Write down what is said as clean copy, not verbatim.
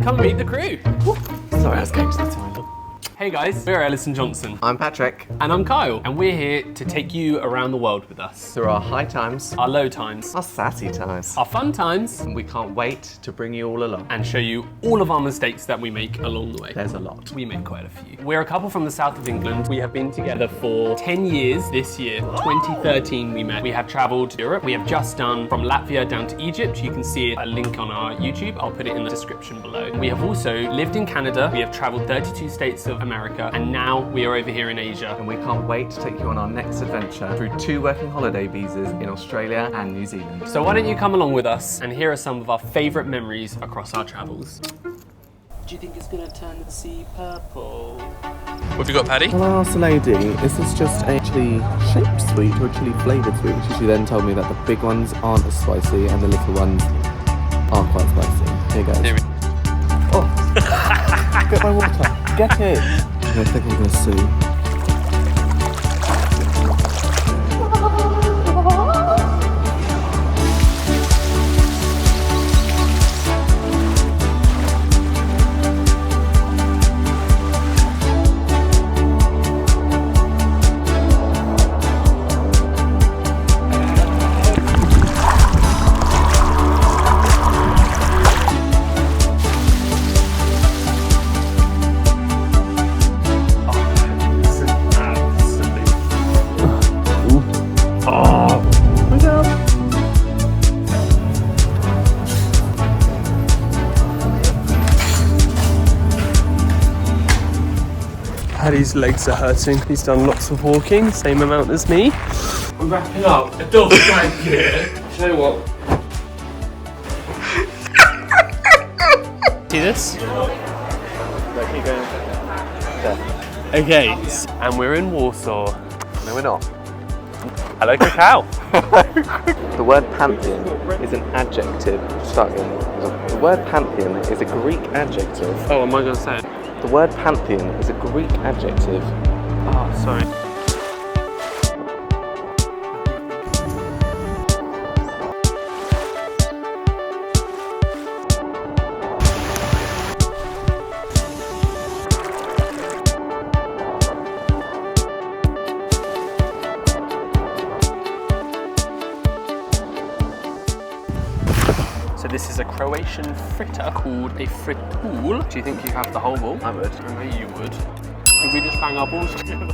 Come meet the crew. Sorry, I was going to the toilet. Hey guys, we're Ellis and Johnson. I'm Patrick. And I'm Kyle. And we're here to take you around the world with us. Through our high times, Our low times, our sassy times, our fun times, and we can't wait to bring you all along. and show you all of our mistakes that we make along the way. There's a lot. We make quite a few. We're a couple from the south of England. We have been together for 10 years this year. 2013 we met. We have traveled to Europe. We have just done from Latvia down to Egypt. You can see a link on our YouTube. I'll put it in the description below. We have also lived in Canada. We have traveled 32 states of America. And now we are over here in Asia. And we can't wait to take you on our next adventure through 2 working holiday visas in Australia and New Zealand. So why don't you come along with us, and here are some of our favourite memories across our travels. Do you think it's going to turn the sea purple? What have you got, Paddy? Well, I asked the lady, is this just a chili shaped sweet or a chili flavoured sweet? She then told me that the big ones aren't as spicy and the little ones are quite spicy. Here you go. Here we Oh! Get my water. Get it. I think I'm going to sue. Paddy's legs are hurting. He's done lots of walking, same amount as me. I'm wrapping up a dog blanket. You know what? See this? Okay, and we're in Warsaw. No, we're not. Hello, cacao. The word pantheon is an adjective. Start again. The word pantheon is a Greek adjective. Oh, am I going to say it? The word pantheon is a Greek adjective. Oh, sorry. So this is a Croatian fritter called a fritul. Do you think you have the whole ball? I would. I know you would. Did we just bang our balls together?